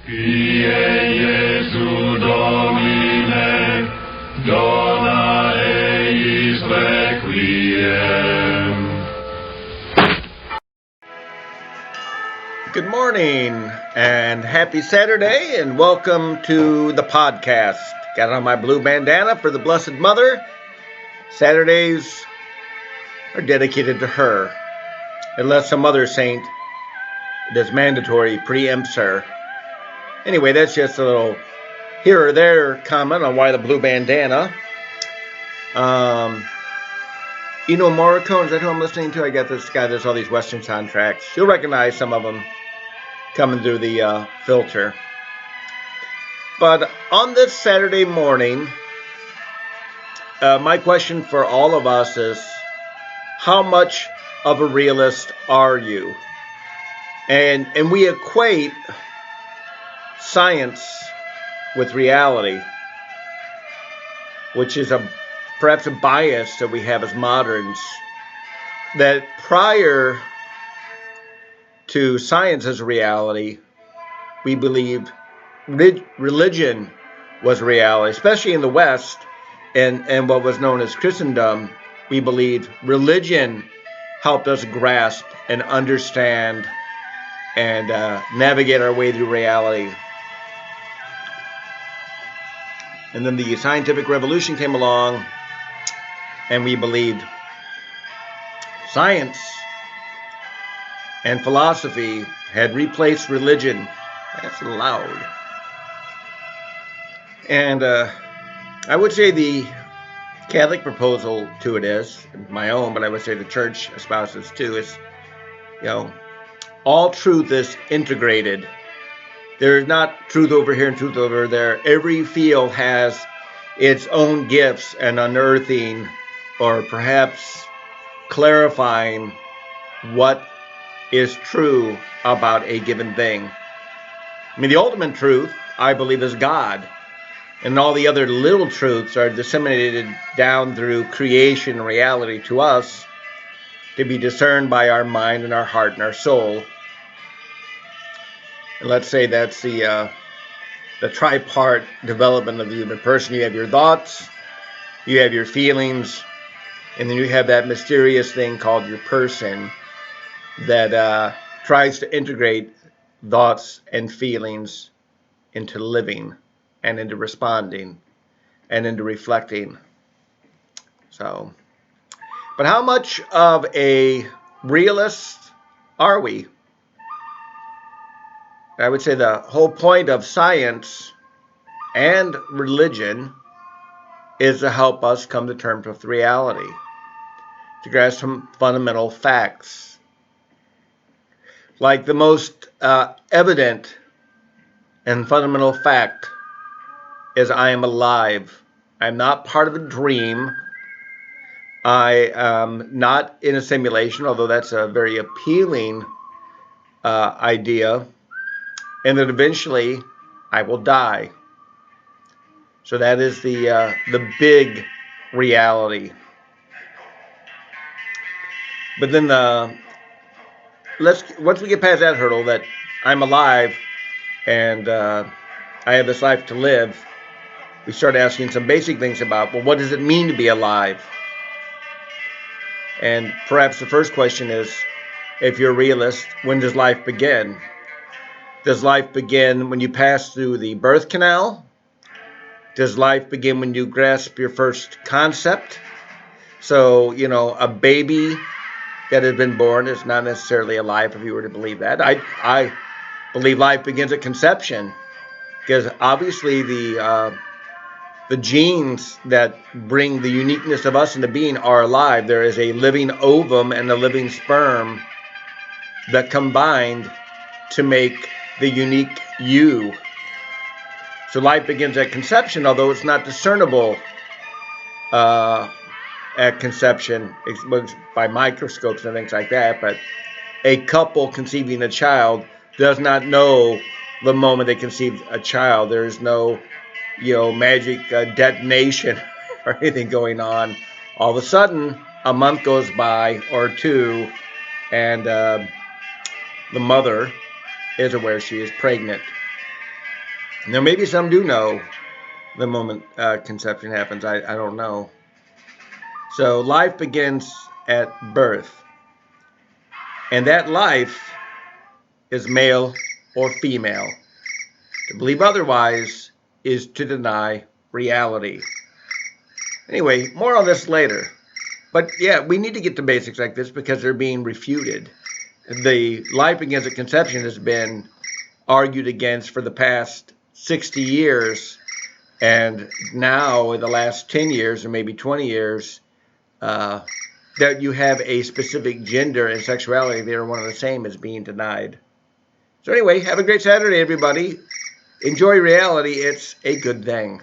Kyrie Jesu Domine, dona eis requiem. Good morning and happy Saturday and welcome to the podcast. Got on my blue bandana for the Blessed Mother. Saturdays are dedicated to her, unless some other saint that's mandatory preempts her. Anyway, that's just a little here or there comment on why the blue bandana. Morricone, is that who I'm listening to? I got this guy that's all these Western soundtracks. You'll recognize some of them coming through the filter. But on this Saturday morning, my question for all of us is, how much of a realist are you? And we equate science with reality, which is perhaps a bias that we have as moderns, that prior to science as reality, we believed religion was reality, especially in the West and what was known as Christendom. We believed religion helped us grasp and understand and navigate our way through reality. And then the scientific revolution came along, and we believed science and philosophy had replaced religion. That's loud. And I would say the Catholic proposal to it is, my own, but I would say the church espouses too, is, all truth is integrated. There's not truth over here and truth over there. Every field has its own gifts and unearthing, or perhaps clarifying what is true about a given thing. I mean, the ultimate truth, I believe, is God. And all the other little truths are disseminated down through creation and reality to us to be discerned by our mind and our heart and our soul. And let's say that's the tripart development of the human person. You have your thoughts, you have your feelings, and then you have that mysterious thing called your person that tries to integrate thoughts and feelings into living and into responding and into reflecting. So, but how much of a realist are we? I would say the whole point of science and religion is to help us come to terms with reality, to grasp some fundamental facts. Like the most evident and fundamental fact is I am alive. I'm not part of a dream. I am not in a simulation, although that's a very appealing idea. And that eventually I will die. So that is the big reality. But then once we get past that hurdle, that I'm alive and I have this life to live, we start asking some basic things about, well, what does it mean to be alive? And perhaps the first question is, if you're a realist, when does life begin? Does life begin when you pass through the birth canal? Does life begin when you grasp your first concept? So, a baby that has been born is not necessarily alive if you were to believe that. I believe life begins at conception, because obviously the genes that bring the uniqueness of us into being are alive. There is a living ovum and a living sperm that combined to make the unique you. So life begins at conception, although it's not discernible at conception by microscopes and things like that. But a couple conceiving a child does not know the moment they conceive a child. There is no, magic detonation or anything going on. All of a sudden, a month goes by or two, and the mother is aware she is pregnant. Now, maybe some do know the moment conception happens. I don't know. So life begins at birth. And that life is male or female. To believe otherwise is to deny reality. Anyway, more on this later. But yeah, we need to get to basics like this because they're being refuted. The life begins at conception has been argued against for the past 60 years. And now, in the last 10 years or maybe 20 years, that you have a specific gender and sexuality, they're one and the same, is being denied. So anyway, have a great Saturday, everybody. Enjoy reality. It's a good thing.